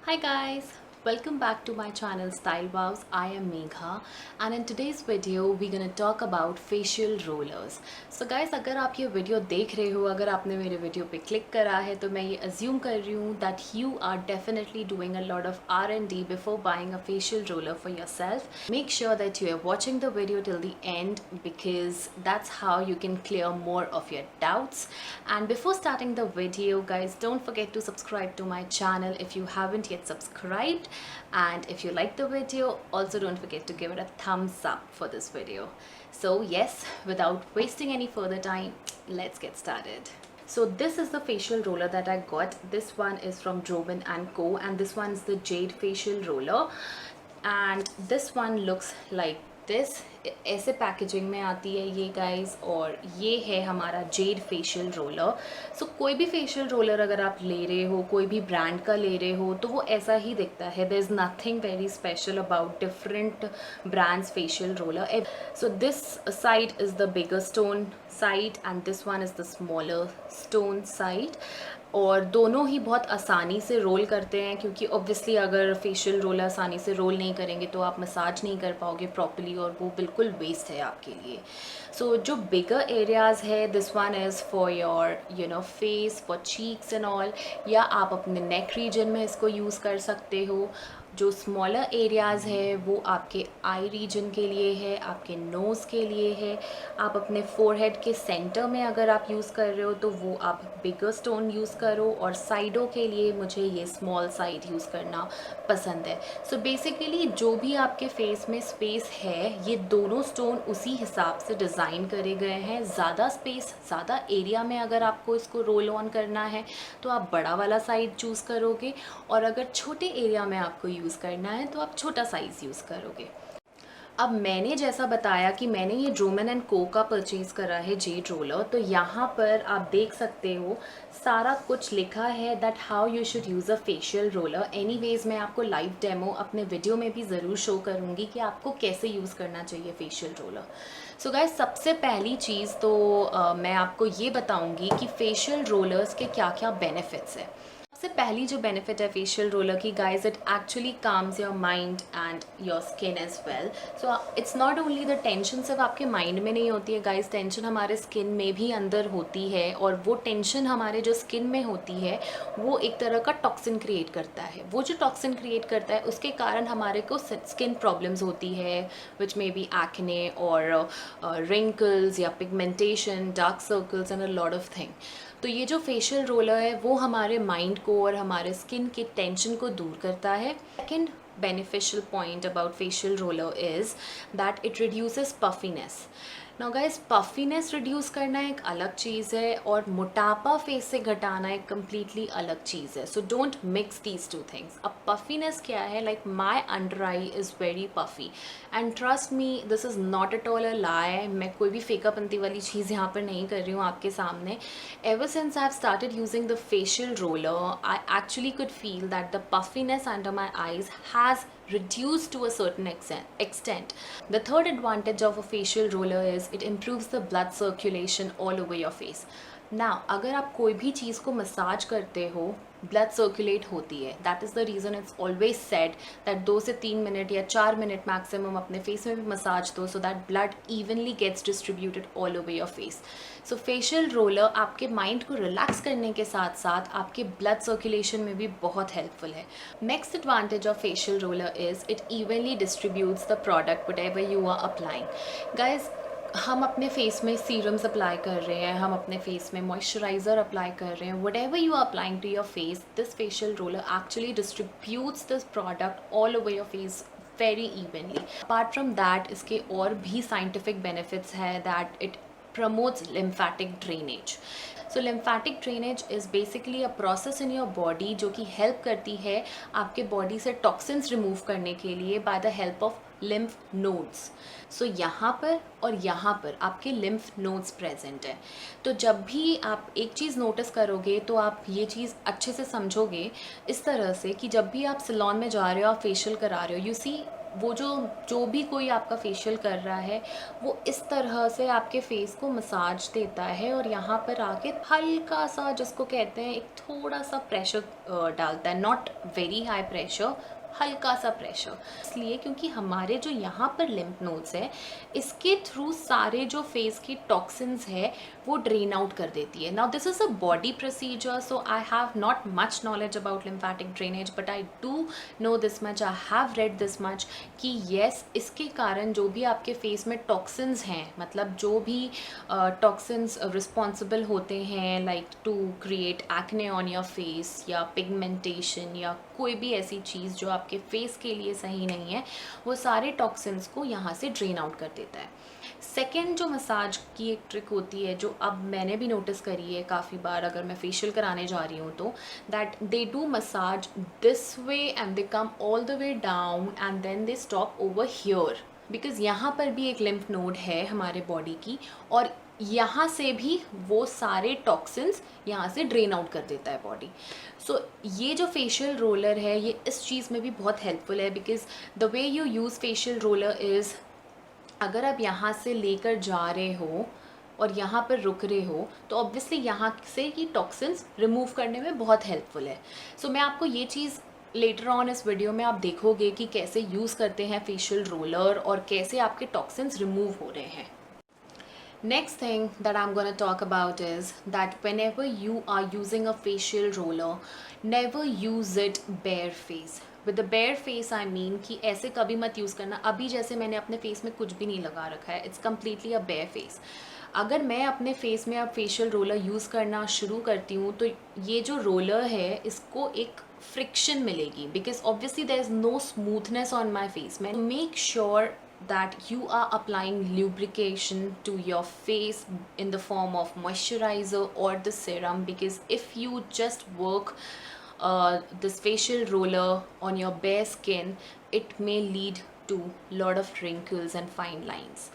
Hi guys, welcome back to my channel Style Wows. I am Megha and in today's video we're gonna talk about facial rollers. So guys, अगर आप ये video देख रहे हो, अगर आपने मेरे वीडियो पे क्लिक करा है तो मैं ये assume कर रही हूँ that you are definitely doing a lot of R&D before buying a facial roller for yourself. Make sure that you are watching the video till the end because that's how you can clear more of your doubts. And before starting the video, guys, don't forget to subscribe to my channel if you haven't yet subscribed, and if you like the video, also don't forget to give it a thumbs up for this video. So yes, without wasting any further time, let's get started. So this is the facial roller that I got. This one is from Drobin & Co, and this one is the Jade facial roller, and this one looks like this ऐसे packaging में आती है ये guys, और ये है हमारा Z facial roller. सो कोई भी फेशियल रोलर अगर आप ले रहे हो, कोई भी ब्रांड का ले रहे हो, तो वो ऐसा ही दिखता है. There is nothing very special about different brands facial roller. So this side is the bigger stone side and this one is the smaller stone side, और दोनों ही बहुत आसानी से रोल करते हैं, क्योंकि ऑब्वियसली अगर फेशियल रोलर आसानी से रोल नहीं करेंगे तो आप मसाज नहीं कर पाओगे प्रॉपर्ली, और वो बिल्कुल वेस्ट है आपके लिए. सो जो बिगर एरियाज़ है, this one is for your face, for cheeks and all, या आप अपने नेक रीजन में इसको यूज़ कर सकते हो. जो स्मॉलर एरियाज़ है वो आपके आई रीजन के लिए है, आपके नोज़ के लिए है. आप अपने फोरहेड के सेंटर में अगर आप यूज़ कर रहे हो तो वो आप बिगर स्टोन यूज़ करो, और साइडों के लिए मुझे ये स्मॉल साइड यूज़ करना पसंद है. सो बेसिकली जो भी आपके फेस में स्पेस है, ये दोनों स्टोन उसी हिसाब से डिज़ाइन करे गए हैं. ज़्यादा स्पेस, ज़्यादा एरिया में अगर आपको इसको रोल ऑन करना है तो आप बड़ा वाला साइड चूज़ करोगे, और अगर छोटे एरिया में आपको यूज़ करना है तो आप छोटा साइज़ यूज़ करोगे. अब मैंने जैसा बताया कि मैंने ये ड्रोमन एंड को का परचेज़ करा है जेड रोलर, तो यहाँ पर आप देख सकते हो सारा कुछ लिखा है that how you should use a facial roller. Anyways मैं आपको लाइव डेमो अपने वीडियो में भी ज़रूर शो करूँगी कि आपको कैसे यूज़ करना चाहिए फेशियल रोलर. सो गाइस, सबसे पहली चीज़ तो मैं आपको ये बताऊँगी कि फेशियल रोलर्स के क्या क्या बेनिफिट्स है. सबसे पहली जो बेनिफिट है फेशियल रोलर की guys, it actually calms your mind and your skin as well. So it's not only the tension सिर्फ आपके माइंड में नहीं होती है गाइज, टेंशन हमारे स्किन में भी अंदर होती है, और वो टेंशन हमारे जो स्किन में होती है वो एक तरह का टॉक्सिन क्रिएट करता है. वो जो टॉक्सिन क्रिएट करता है उसके कारण हमारे को स्किन प्रॉब्लम्स होती है, विच मे बी एक्ने और रिंकल्स या pigmentation, dark circles and a lot of thing. तो ये जो फेशियल रोलर है वो हमारे माइंड को और हमारे स्किन के टेंशन को दूर करता है. Second beneficial point about facial roller is that it reduces puffiness. Now guys, puffiness reduce करना एक अलग चीज़ है, और मोटापा फेस से घटाना एक completely अलग चीज़ है. So don't mix these two things. अब puffiness क्या है? Like my under eye is very puffy and trust me, this is not at all a lie. मैं कोई भी फेकापंती वाली चीज़ यहाँ पर नहीं कर रही हूँ आपके सामने. Ever since I've started using the facial roller, I actually could feel that the puffiness under my eyes has reduced to a certain extent. The third advantage of a facial roller is it improves the blood circulation all over your face. Now, अगर आप कोई भी चीज़ को massage करते हो, blood circulate होती है. That is the reason it's always said that 2 से 3 मिनट या 4 मिनट मैक्सिमम अपने फेस में भी मसाज दो, so that blood evenly gets distributed all over your face. So facial roller आपके माइंड को रिलैक्स करने के साथ साथ आपके ब्लड सर्कुलेशन में भी बहुत हेल्पफुल है. Next advantage of facial roller is it evenly distributes the product whatever you are applying. Guys, हम अपने फेस में सीरम्स अप्लाई कर रहे हैं, हम अपने फेस में मॉइस्चराइज़र अप्लाई कर रहे हैं, whatever you are applying to your face, this facial roller actually distributes this product all over your face very evenly. Apart from that, इसके और भी साइंटिफिक बेनिफिट्स है that it promotes lymphatic drainage. So lymphatic drainage is basically a process in your body जो कि help करती है आपके body से टॉक्सिन्स रिमूव करने के लिए by the help of lymph nodes. So यहाँ पर और यहाँ पर आपके lymph nodes present है. तो जब भी आप एक चीज़ नोटिस करोगे तो आप ये चीज़ अच्छे से समझोगे इस तरह से कि जब भी आप सैलून में जा रहे हो, आप फेशियल करा रहे हो, यू सी वो जो भी कोई आपका फेशियल कर रहा है वो इस तरह से आपके फेस को मसाज देता है और यहाँ पर आके हल्का सा, जिसको कहते हैं एक थोड़ा सा प्रेशर डालता है, नॉट वेरी हाई प्रेशर, हल्का सा प्रेशर। इसलिए क्योंकि हमारे जो यहाँ पर लिम्फ नोड्स है इसके थ्रू सारे जो फेस की टॉक्सिन्स है वो ड्रेन आउट कर देती है। Now this is a body procedure, so I have not much knowledge about lymphatic drainage, but I do know this much, I have read this much कि yes, इसके कारण जो भी आपके फेस में टॉक्सिन्स हैं, मतलब जो भी टॉक्सिन्स रिस्पॉन्सिबल होते हैं like to create acne on your face या पिगमेंटेशन या कोई भी ऐसी चीज़ जो आपके फेस के लिए सही नहीं है, वो सारे टॉक्सिन्स को यहाँ से ड्रेन आउट कर देता है। सेकेंड जो मसाज की एक ट्रिक होती है जो अब मैंने भी नोटिस करी है काफ़ी बार अगर मैं फेशियल कराने जा रही हूँ तो, that they do massage this way and they come all the way down and then they stop over here, because यहाँ पर भी एक लिम्फ नोड है हमारे बॉडी की और यहाँ से भी वो सारे टॉक्सिन्स यहाँ से ड्रेन आउट कर देता है बॉडी। सो ये जो फेशियल रोलर है ये इस चीज़ में भी बहुत हेल्पफुल है, because the way you use facial roller is, अगर आप यहाँ से लेकर जा रहे हो और यहाँ पर रुक रहे हो तो ऑब्वियसली यहाँ से ही टॉक्सिन्स रिमूव करने में बहुत हेल्पफुल है। सो मैं आपको ये चीज़ लेटर ऑन इस वीडियो में आप देखोगे कि कैसे यूज़ करते हैं फेशियल रोलर और कैसे आपके टॉक्सिन्स रिमूव हो रहे हैं। Next thing that I'm going to talk about is that whenever you are using a facial roller, never use it bare face. With the bare face I mean कि ऐसे कभी मत यूज़ करना। अभी जैसे मैंने अपने फेस में कुछ भी नहीं लगा रखा है, it's completely a bare face. अगर मैं अपने फेस में अब फेशियल रोलर यूज़ करना शुरू करती हूँ तो ये जो रोलर है इसको एक फ्रिक्शन मिलेगी, because obviously there is no smoothness on my face. मैं make sure that you are applying lubrication to your face in the form of moisturizer or the serum, because if you just work this facial roller on your bare skin, it may lead to lot of wrinkles and fine lines.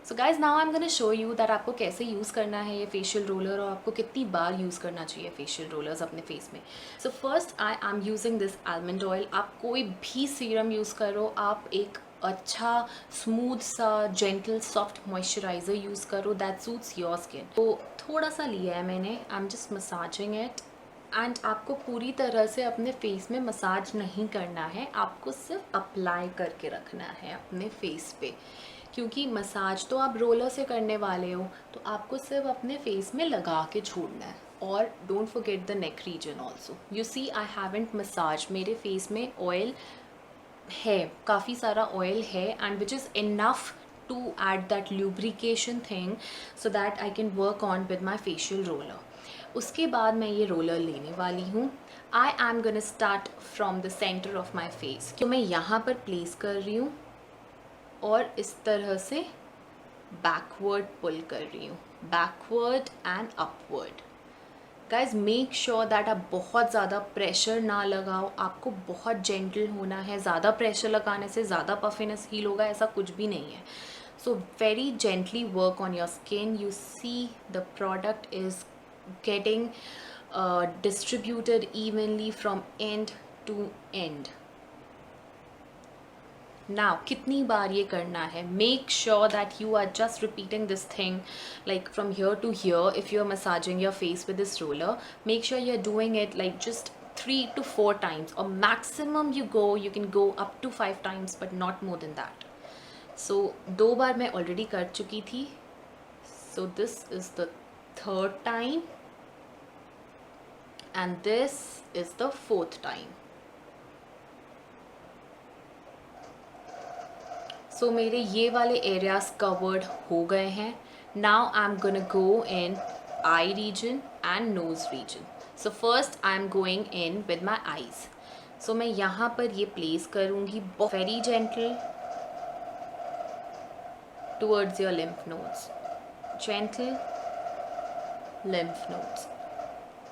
So guys, now I'm going to show you that आपको कैसे use करना है ये facial roller और आपको कितनी बार use करना चाहिए फेशियल रोलर्स अपने फेस में. So first I am using this almond oil. आप कोई भी सीरम यूज़ करो, आप एक अच्छा स्मूथ सा जेंटल सॉफ्ट मॉइस्चराइज़र यूज़ करो दैट सूट्स योर स्किन. तो थोड़ा सा लिया है मैंने, I am just massaging it. And आपको पूरी तरह से अपने फेस में मसाज नहीं करना है, आपको सिर्फ अप्लाई करके रखना है अपने फेस पे, क्योंकि मसाज तो आप रोलर से करने वाले हो तो आपको सिर्फ अपने फेस में लगा के छोड़ना है. और don't forget the neck region also. You see I haven't massage, मेरे फेस में ऑयल है, काफ़ी सारा ऑयल है, and which is enough to add that lubrication thing so that I can work on with my facial roller. उसके बाद मैं ये रोलर लेने वाली हूँ. I am gonna start from the centre of my face. तो मैं यहाँ पर प्लेस कर रही हूँ और इस तरह से बैकवर्ड पुल कर रही हूँ, backward and upward. Guys make sure that आप बहुत ज़्यादा प्रेशर ना लगाओ, आपको बहुत जेंटल होना है. ज़्यादा प्रेशर लगाने से ज़्यादा पफिनेस हील होगा ऐसा कुछ भी नहीं है. So very gently work on your skin. You see the product is getting distributed evenly from end to end. Now कितनी बार ये करना है? Make sure that you are just repeating this thing like from here to here. If you're massaging your face with this roller, make sure you're doing it like just 3 to 4 times, or maximum you can go up to 5 times, but not more than that. So 2 बार मैं already कर चुकी थी. So this is the 3rd time and this is the 4th time. So मेरे ये वाले areas covered हो गए हैं. Now I'm gonna go in eye region and nose region. So first I'm going in with my eyes. So मैं यहाँ पर ये place करूँगी very gentle towards your lymph nodes. Gentle lymph nodes.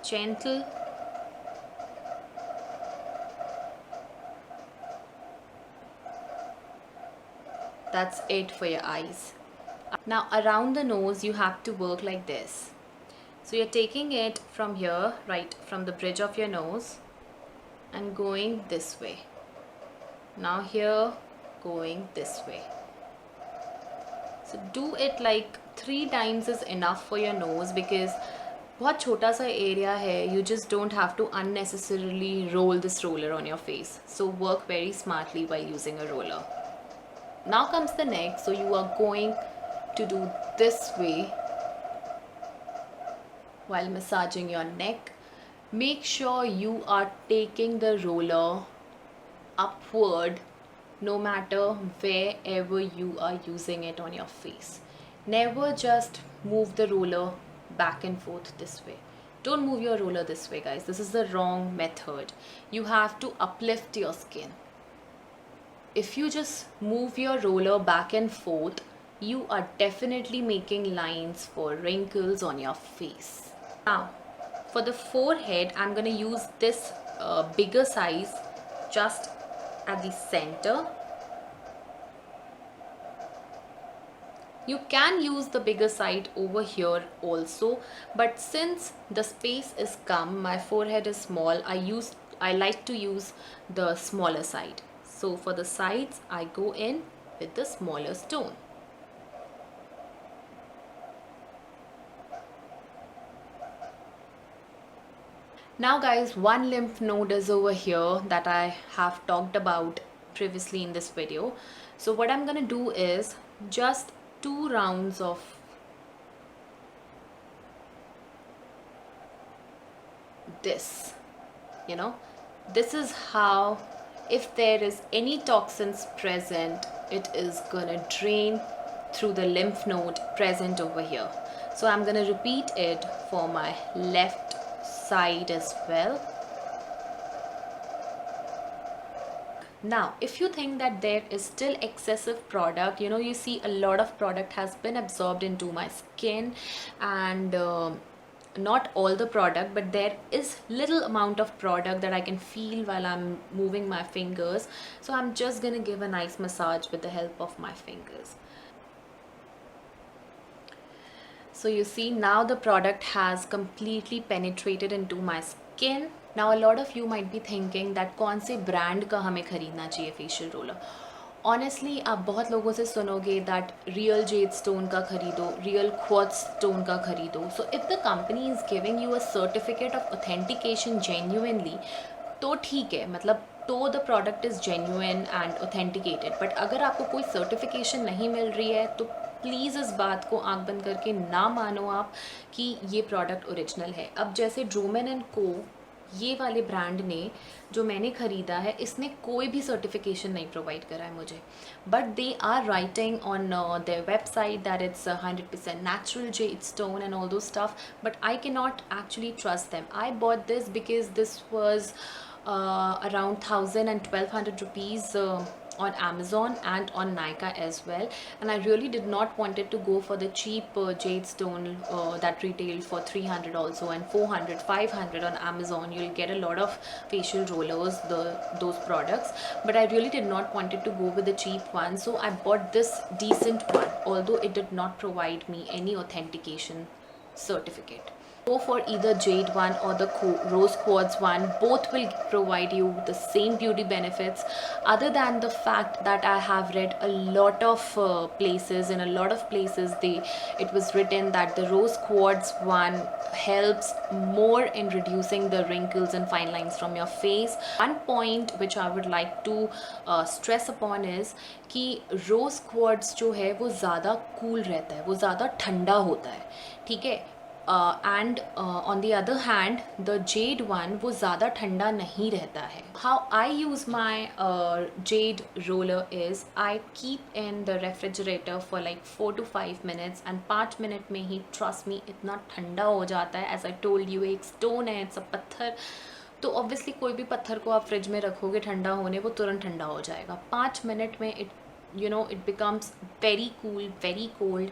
Gentle. That's it for your eyes. Now around the nose you have to work like this. So you're taking it from here, right from the bridge of your nose, and going this way. Now here going this way. So do it like 3 times is enough for your nose, because बहुत छोटा सा area है. You just don't have to unnecessarily roll this roller on your face. So work very smartly while using a roller. Now comes the neck. So you are going to do this way while massaging your neck. Make sure you are taking the roller upward no matter wherever you are using it on your face. Never just move the roller back and forth this way. Don't move your roller this way, guys. This is the wrong method. You have to uplift your skin. If you just move your roller back and forth, you are definitely making lines for wrinkles on your face. Now, for the forehead, I'm going to use this bigger size just at the center. You can use the bigger side over here also, but since the space is come, my forehead is small, I like to use the smaller side. So for the sides, I go in with the smaller stone. Now guys, one lymph node is over here that I have talked about previously in this video. So what I'm gonna do is just 2 rounds of this, this is how, if there is any toxins present, it is gonna drain through the lymph node present over here. So I'm gonna repeat it for my left side as well. Now, if you think that there is still excessive product, you see a lot of product has been absorbed into my skin, and not all the product, but there is little amount of product that I can feel while I'm moving my fingers. So I'm just gonna give a nice massage with the help of my fingers. So you see, now the product has completely penetrated into my skin. Now a lot of you might be thinking that कौन से brand का हमें खरीदना चाहिए facial roller. Honestly, आप बहुत लोगों से सुनोगे that real jade stone का खरीदो, real quartz stone का खरीदो. So if the company is giving you a certificate of authentication genuinely, तो ठीक है, मतलब तो the product is genuine and authenticated. But अगर आपको कोई certification नहीं मिल रही है, तो प्लीज़ इस बात को आंख बंद करके ना मानो आप कि ये प्रोडक्ट ओरिजिनल है. अब जैसे ड्रोमन एंड को, ये वाले ब्रांड ने जो मैंने ख़रीदा है, इसने कोई भी सर्टिफिकेशन नहीं प्रोवाइड करा है मुझे, but they are writing on their website that it's 100% natural jade stone and all those stuff, but I can not actually trust them. I bought this because this was around 1,000 and 1,200 rupees on Amazon and on Nykaa as well, and I really did not wanted to go for the cheap jade stone that retailed for 300 also, and 400 500 on Amazon. You'll get a lot of facial rollers, those products, but I really did not wanted to go with the cheap one, so I bought this decent one, although it did not provide me any authentication certificate. Go for either jade one or the rose quartz one. Both will provide you the same beauty benefits, other than the fact that I have read a lot of places, in a lot of places it was written that the rose quartz one helps more in reducing the wrinkles and fine lines from your face. One point which I would like to stress upon is कि रोज़ quartz जो है वो ज़्यादा cool रहता है, वो ज़्यादा ठंडा होता है, ठीक है. And on the other hand the Z one वो ज़्यादा ठंडा नहीं रहता है. How I use my Z roller is I keep in the refrigerator for like 4 to 5 minutes, and 5 minute में ही ट्रस्ट मी इतना ठंडा हो जाता है. एज आई टोल्ड यू, एक स्टोन है, इट्स अ पत्थर, तो ऑब्वियसली कोई भी पत्थर को आप फ्रिज में रखोगे ठंडा होने, वो तुरंत ठंडा हो जाएगा. 5 मिनट में it becomes very cool, very cold.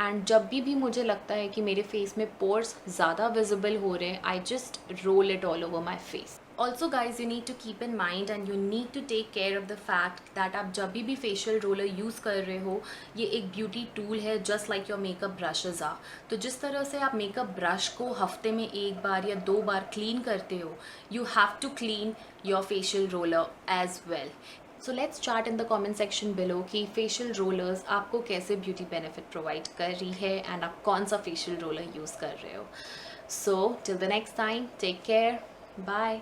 and जब भी मुझे लगता है कि मेरे फेस में pores ज़्यादा visible हो रहे हैं, I just roll it all over my face. Also guys, you need to keep in mind and you need to take care of the fact that आप जब भी facial roller use कर रहे हो, ये एक beauty tool है, just like your makeup brushes are. तो जिस तरह से आप makeup brush को हफ्ते में 1 बार या 2 बार clean करते हो, you have to clean your facial roller as well. So let's chat in the comment section below कि फेशियल रोलर्स आपको कैसे ब्यूटी बेनिफिट प्रोवाइड कर रही है एंड आप कौन सा फेशियल रोलर यूज़ कर रहे हो. So till the next time, take care, bye.